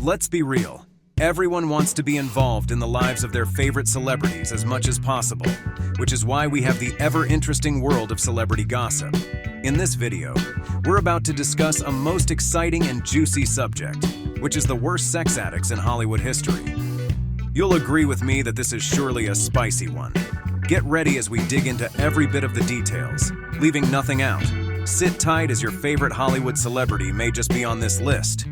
Let's be real. Everyone wants to be involved in the lives of their favorite celebrities as much as possible, which is why we have the ever-interesting world of celebrity gossip. In this video, we're about to discuss a most exciting and juicy subject, which is the worst sex addicts in Hollywood history. You'll agree with me that this is surely a spicy one. Get ready as we dig into every bit of the details, leaving nothing out. Sit tight as your favorite Hollywood celebrity may just be on this list.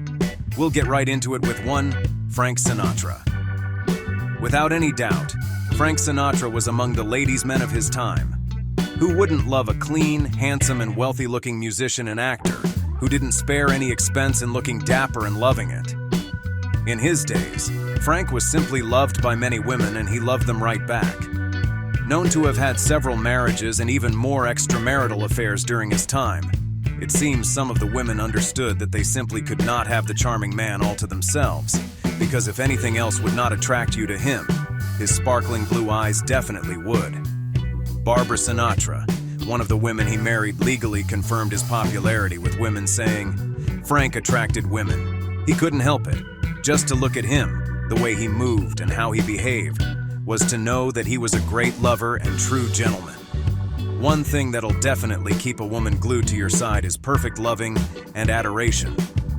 We'll get right into it with one, Frank Sinatra. Without any doubt, Frank Sinatra was among the ladies' men of his time. Who wouldn't love a clean, handsome, and wealthy-looking musician and actor who didn't spare any expense in looking dapper and loving it? In his days, Frank was simply loved by many women, and he loved them right back. Known to have had several marriages and even more extramarital affairs during his time, it seems some of the women understood that they simply could not have the charming man all to themselves, because if anything else would not attract you to him, his sparkling blue eyes definitely would. Barbara Sinatra, one of the women he married, legally confirmed his popularity, with women saying, "Frank attracted women. He couldn't help it. Just to look at him, the way he moved and how he behaved, was to know that he was a great lover and true gentleman." One thing that'll definitely keep a woman glued to your side is perfect loving and adoration,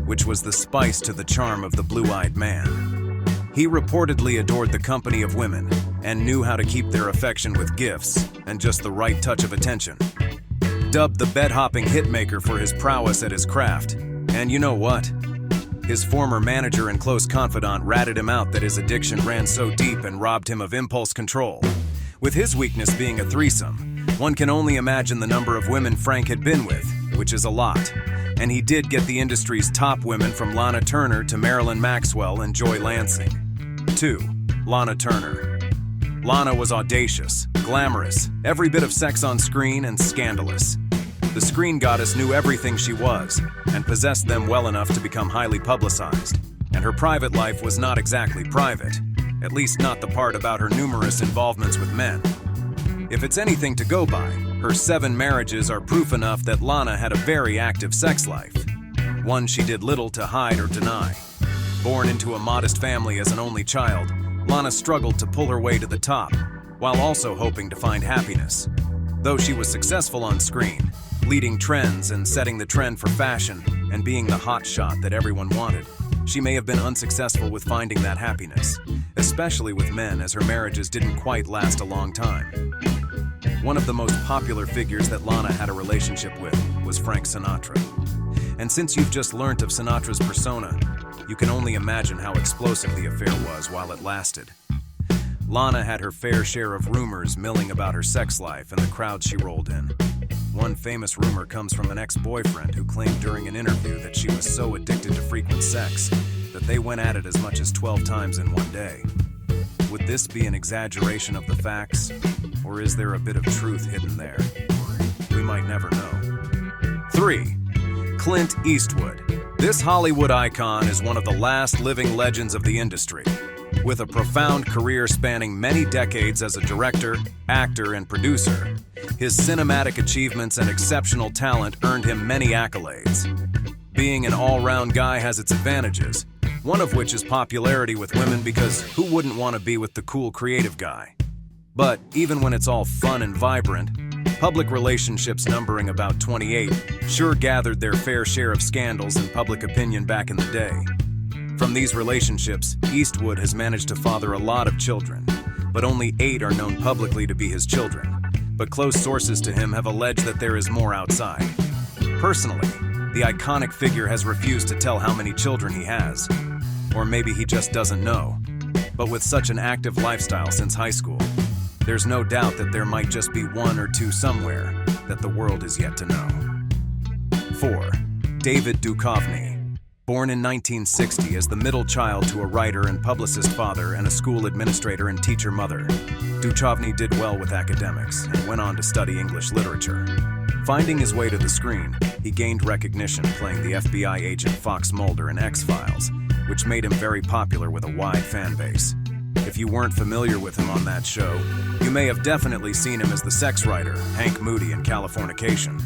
which was the spice to the charm of the blue-eyed man. He reportedly adored the company of women and knew how to keep their affection with gifts and just the right touch of attention. Dubbed the bed-hopping hitmaker for his prowess at his craft, and you know what? His former manager and close confidant ratted him out that his addiction ran so deep and robbed him of impulse control. With his weakness being a threesome, one can only imagine the number of women Frank had been with, which is a lot. And he did get the industry's top women, from Lana Turner to Marilyn Maxwell and Joy Lansing. 2. Lana Turner. Lana was audacious, glamorous, every bit of sex on screen, and scandalous. The screen goddess knew everything she was, and possessed them well enough to become highly publicized. And her private life was not exactly private, at least not the part about her numerous involvements with men. If it's anything to go by, her 7 marriages are proof enough that Lana had a very active sex life, one she did little to hide or deny. Born into a modest family as an only child, Lana struggled to pull her way to the top, while also hoping to find happiness. Though she was successful on screen, leading trends and setting the trend for fashion and being the hot shot that everyone wanted, she may have been unsuccessful with finding that happiness, especially with men, as her marriages didn't quite last a long time. One of the most popular figures that Lana had a relationship with was Frank Sinatra. And since you've just learnt of Sinatra's persona, you can only imagine how explosive the affair was while it lasted. Lana had her fair share of rumors milling about her sex life and the crowd she rolled in. One famous rumor comes from an ex-boyfriend who claimed during an interview that she was so addicted to frequent sex that they went at it as much as 12 times in one day. Would this be an exaggeration of the facts, or is there a bit of truth hidden there? We might never know. 3. Clint Eastwood. This Hollywood icon is one of the last living legends of the industry. With a profound career spanning many decades as a director, actor, and producer, his cinematic achievements and exceptional talent earned him many accolades. Being an all-round guy has its advantages, one of which is popularity with women, because who wouldn't want to be with the cool creative guy? But even when it's all fun and vibrant, public relationships numbering about 28 sure gathered their fair share of scandals and public opinion back in the day. From these relationships, Eastwood has managed to father a lot of children, but only 8 are known publicly to be his children. But close sources to him have alleged that there is more outside. Personally, the iconic figure has refused to tell how many children he has. Or maybe he just doesn't know. But with such an active lifestyle since high school, there's no doubt that there might just be 1 or 2 somewhere that the world is yet to know. 4. David Duchovny. Born in 1960 as the middle child to a writer and publicist father and a school administrator and teacher mother, Duchovny did well with academics and went on to study English literature. Finding his way to the screen, he gained recognition playing the FBI agent Fox Mulder in X-Files, which made him very popular with a wide fan base. If you weren't familiar with him on that show, you may have definitely seen him as the sex writer, Hank Moody in Californication.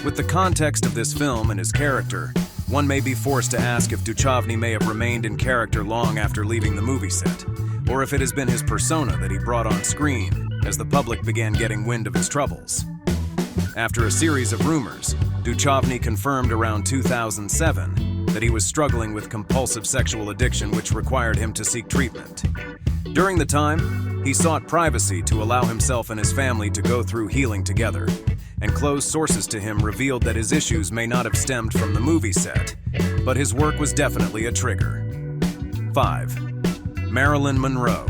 With the context of this film and his character, One may be forced to ask if Duchovny may have remained in character long after leaving the movie set, or if it has been his persona that he brought on screen as the public began getting wind of his troubles. After a series of rumors, Duchovny confirmed around 2007 that he was struggling with compulsive sexual addiction, which required him to seek treatment. During the time, he sought privacy to allow himself and his family to go through healing together, and close sources to him revealed that his issues may not have stemmed from the movie set, but his work was definitely a trigger. 5. Marilyn Monroe.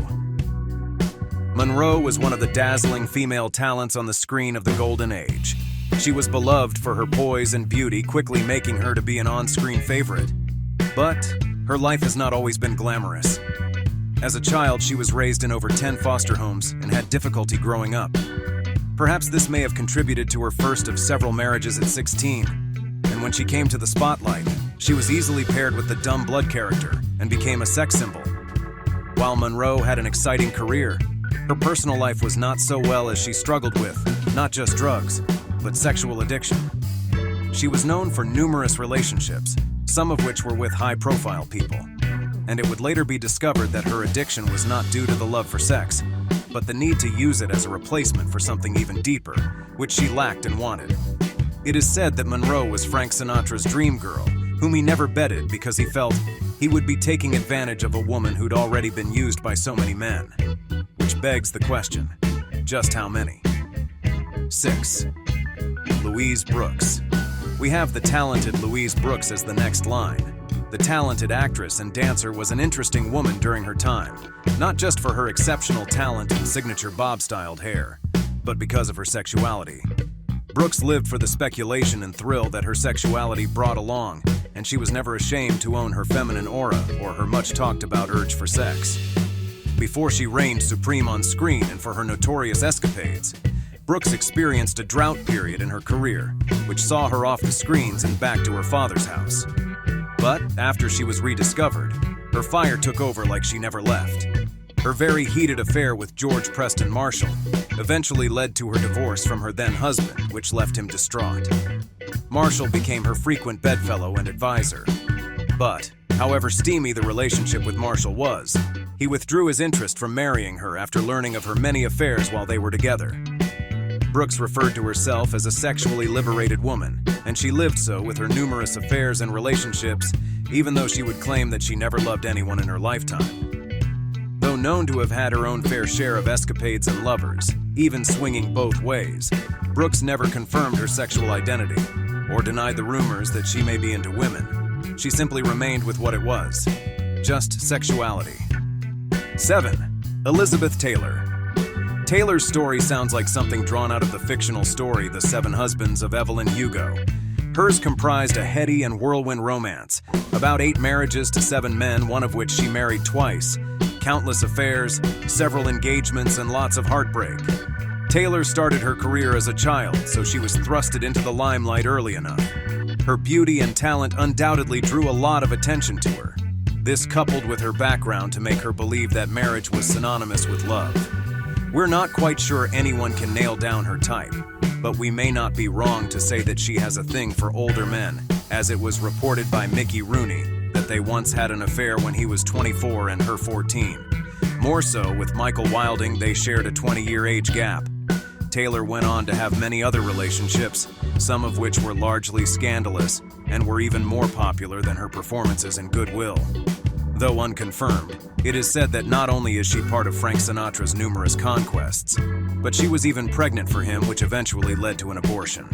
Monroe was one of the dazzling female talents on the screen of the golden age. She was beloved for her poise and beauty, quickly making her to be an on-screen favorite. But her life has not always been glamorous. As a child, she was raised in over 10 foster homes and had difficulty growing up. Perhaps this may have contributed to her first of several marriages at 16, and when she came to the spotlight, she was easily paired with the dumb blood character and became a sex symbol. While Monroe had an exciting career, her personal life was not so well as she struggled with, not just drugs, but sexual addiction. She was known for numerous relationships, some of which were with high-profile people, and it would later be discovered that her addiction was not due to the love for sex, but the need to use it as a replacement for something even deeper, which she lacked and wanted. It is said that Monroe was Frank Sinatra's dream girl, whom he never bedded because he felt he would be taking advantage of a woman who'd already been used by so many men. Which begs the question, just how many? 6. Louise Brooks. We have the talented Louise Brooks as the next line. The talented actress and dancer was an interesting woman during her time, not just for her exceptional talent and signature bob-styled hair, but because of her sexuality. Brooks lived for the speculation and thrill that her sexuality brought along, and she was never ashamed to own her feminine aura or her much-talked-about urge for sex. Before she reigned supreme on screen and for her notorious escapades, Brooks experienced a drought period in her career, which saw her off the screens and back to her father's house. But after she was rediscovered, her fire took over like she never left. Her very heated affair with George Preston Marshall eventually led to her divorce from her then-husband, which left him distraught. Marshall became her frequent bedfellow and advisor. But, however steamy the relationship with Marshall was, he withdrew his interest from marrying her after learning of her many affairs while they were together. Brooks referred to herself as a sexually liberated woman, and she lived so with her numerous affairs and relationships, even though she would claim that she never loved anyone in her lifetime. Though known to have had her own fair share of escapades and lovers, even swinging both ways, Brooks never confirmed her sexual identity, or denied the rumors that she may be into women. She simply remained with what it was, just sexuality. 7. Elizabeth Taylor. Taylor's story sounds like something drawn out of the fictional story The Seven Husbands of Evelyn Hugo. Hers comprised a heady and whirlwind romance, about 8 marriages to 7 men, one of which she married twice, countless affairs, several engagements, and lots of heartbreak. Taylor started her career as a child, so she was thrusted into the limelight early enough. Her beauty and talent undoubtedly drew a lot of attention to her. This coupled with her background to make her believe that marriage was synonymous with love. We're not quite sure anyone can nail down her type, but we may not be wrong to say that she has a thing for older men, as it was reported by Mickey Rooney that they once had an affair when he was 24 and her 14. More so, with Michael Wilding, they shared a 20-year age gap. Taylor went on to have many other relationships, some of which were largely scandalous and were even more popular than her performances in Goodwill. Though unconfirmed, it is said that not only is she part of Frank Sinatra's numerous conquests, but she was even pregnant for him, which eventually led to an abortion.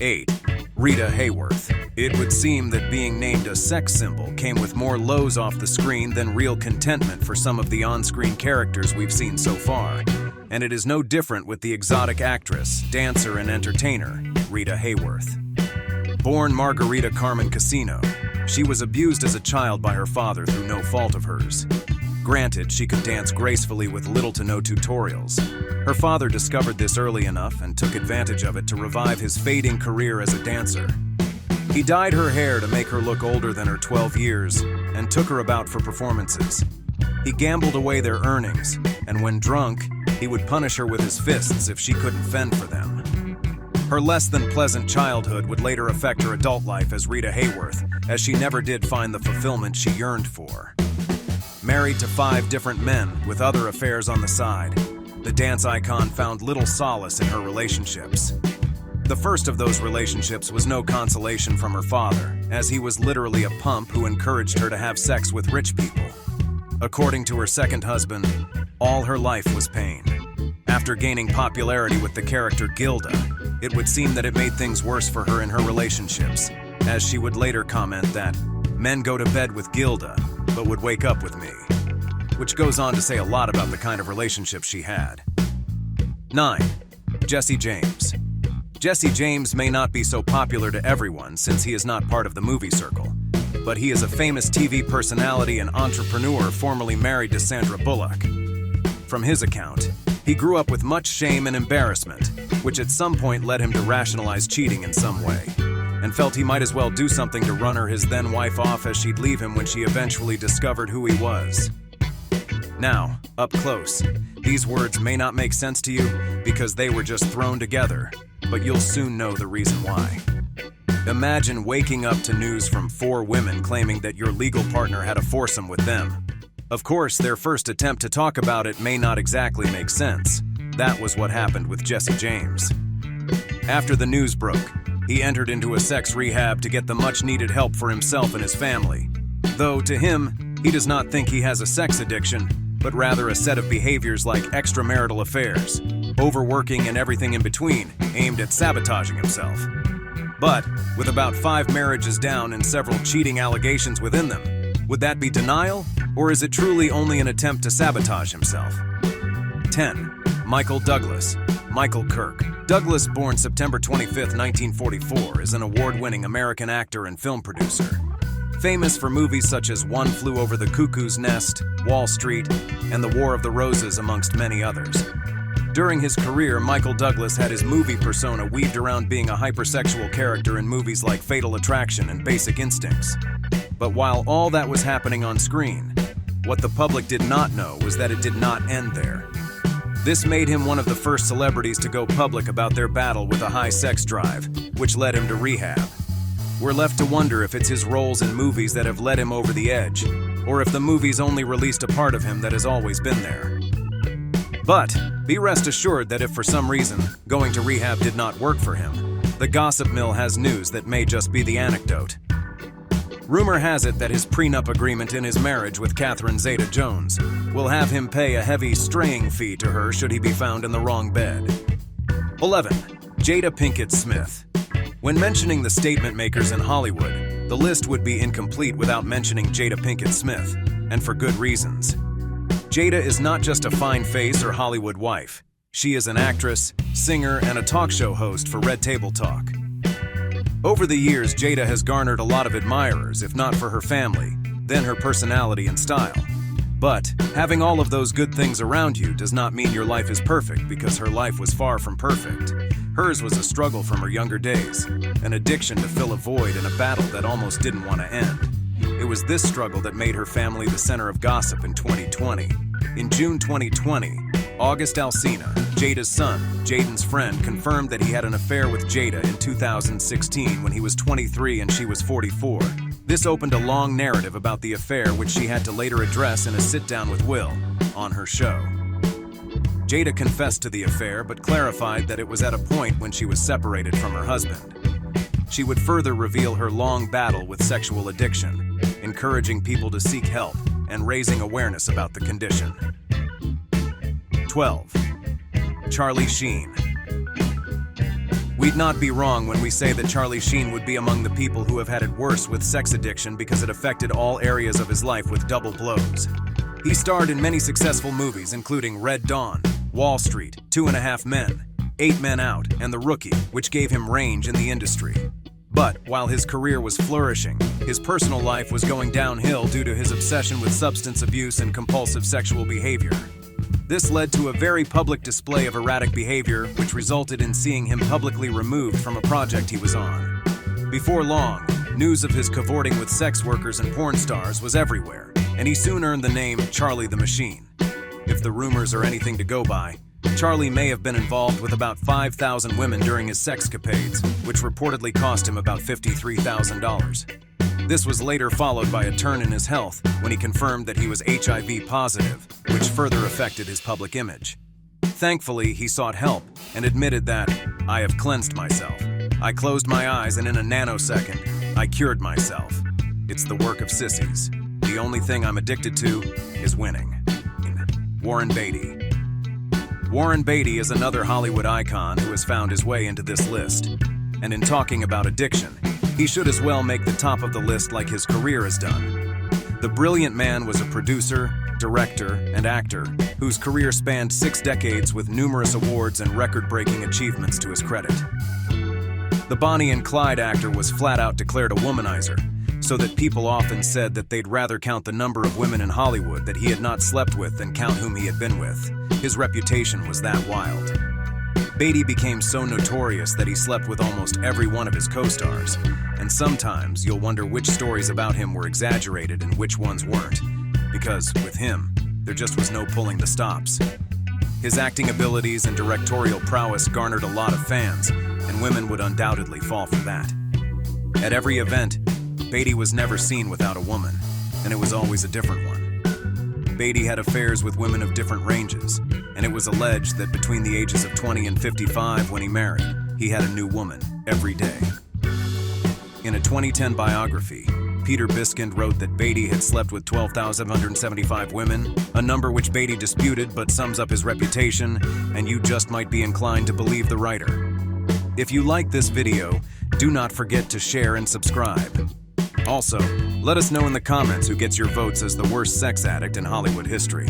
8. Rita Hayworth. It would seem that being named a sex symbol came with more lows off the screen than real contentment for some of the on-screen characters we've seen so far, and it is no different with the exotic actress, dancer, and entertainer, Rita Hayworth. Born Margarita Carmen Casino, she was abused as a child by her father through no fault of hers. Granted, she could dance gracefully with little to no tutorials. Her father discovered this early enough and took advantage of it to revive his fading career as a dancer. He dyed her hair to make her look older than her 12 years and took her about for performances. He gambled away their earnings, and when drunk, he would punish her with his fists if she couldn't fend for them. Her less than pleasant childhood would later affect her adult life as Rita Hayworth, as she never did find the fulfillment she yearned for. Married to 5 different men with other affairs on the side, the dance icon found little solace in her relationships. The first of those relationships was no consolation from her father, as he was literally a pump who encouraged her to have sex with rich people. According to her second husband, all her life was pain. After gaining popularity with the character Gilda, it would seem that it made things worse for her in her relationships, as she would later comment that, "Men go to bed with Gilda, but would wake up with me," which goes on to say a lot about the kind of relationship she had. 9. Jesse James. Jesse James may not be so popular to everyone since he is not part of the movie circle, but he is a famous TV personality and entrepreneur formerly married to Sandra Bullock. From his account, he grew up with much shame and embarrassment, which at some point led him to rationalize cheating in some way, and felt he might as well do something to run her his then-wife off as she'd leave him when she eventually discovered who he was. Now, up close, these words may not make sense to you because they were just thrown together, but you'll soon know the reason why. Imagine waking up to news from 4 women claiming that your legal partner had a foursome with them. Of course, their first attempt to talk about it may not exactly make sense. That was what happened with Jesse James. After the news broke, he entered into a sex rehab to get the much-needed help for himself and his family. Though, to him, he does not think he has a sex addiction, but rather a set of behaviors like extramarital affairs, overworking and everything in between, aimed at sabotaging himself. But, with about 5 marriages down and several cheating allegations within them, would that be denial, or is it truly only an attempt to sabotage himself? 10. Michael Douglas. Michael Kirk. Douglas, born September 25, 1944, is an award-winning American actor and film producer. Famous for movies such as One Flew Over the Cuckoo's Nest, Wall Street, and The War of the Roses, amongst many others. During his career, Michael Douglas had his movie persona weaved around being a hypersexual character in movies like Fatal Attraction and Basic Instincts. But while all that was happening on screen, what the public did not know was that it did not end there. This made him one of the first celebrities to go public about their battle with a high sex drive, which led him to rehab. We're left to wonder if it's his roles in movies that have led him over the edge, or if the movies only released a part of him that has always been there. But be rest assured that if for some reason going to rehab did not work for him, the gossip mill has news that may just be the anecdote. Rumor has it that his prenup agreement in his marriage with Catherine Zeta-Jones will have him pay a heavy straying fee to her should he be found in the wrong bed. 11. Jada Pinkett Smith. When mentioning the statement makers in Hollywood, the list would be incomplete without mentioning Jada Pinkett Smith, and for good reasons. Jada is not just a fine face or Hollywood wife. She is an actress, singer, and a talk show host for Red Table Talk. Over the years, Jada has garnered a lot of admirers, if not for her family, then her personality and style. But having all of those good things around you does not mean your life is perfect, because her life was far from perfect. Hers was a struggle from her younger days, an addiction to fill a void in a battle that almost didn't want to end. It was this struggle that made her family the center of gossip in 2020. In June 2020, August Alsina, Jada's son, Jaden's friend, confirmed that he had an affair with Jada in 2016 when he was 23 and she was 44. This opened a long narrative about the affair, which she had to later address in a sit-down with Will on her show. Jada confessed to the affair but clarified that it was at a point when she was separated from her husband. She would further reveal her long battle with sexual addiction, encouraging people to seek help and raising awareness about the condition. 12. Charlie Sheen. We'd not be wrong when we say that Charlie Sheen would be among the people who have had it worse with sex addiction because it affected all areas of his life with double blows. He starred in many successful movies including Red Dawn, Wall Street, 2.5 Men, 8 Men Out, and The Rookie, which gave him range in the industry. But while his career was flourishing, his personal life was going downhill due to his obsession with substance abuse and compulsive sexual behavior. This led to a very public display of erratic behavior, which resulted in seeing him publicly removed from a project he was on. Before long, news of his cavorting with sex workers and porn stars was everywhere, and he soon earned the name Charlie the Machine. If the rumors are anything to go by, Charlie may have been involved with about 5,000 women during his sexcapades, which reportedly cost him about $53,000. This was later followed by a turn in his health when he confirmed that he was HIV positive, which further affected his public image. Thankfully, he sought help and admitted that, "I have cleansed myself. I closed my eyes and in a nanosecond, I cured myself. It's the work of sissies. The only thing I'm addicted to is winning." Warren Beatty. Warren Beatty is another Hollywood icon who has found his way into this list. And in talking about addiction, he should as well make the top of the list like his career has done. The brilliant man was a producer, director, and actor whose career spanned 6 decades with numerous awards and record-breaking achievements to his credit. The Bonnie and Clyde actor was flat out declared a womanizer, so that people often said that they'd rather count the number of women in Hollywood that he had not slept with than count whom he had been with. His reputation was that wild. Beatty became so notorious that he slept with almost every one of his co-stars, and sometimes you'll wonder which stories about him were exaggerated and which ones weren't, because with him, there just was no pulling the stops. His acting abilities and directorial prowess garnered a lot of fans, and women would undoubtedly fall for that. At every event, Beatty was never seen without a woman, and it was always a different one. Beatty had affairs with women of different ranges, and it was alleged that between the ages of 20 and 55 when he married, he had a new woman every day. In a 2010 biography, Peter Biskind wrote that Beatty had slept with 12,775 women, a number which Beatty disputed but sums up his reputation, and you just might be inclined to believe the writer. If you like this video, do not forget to share and subscribe. Also, let us know in the comments who gets your votes as the worst sex addict in Hollywood history.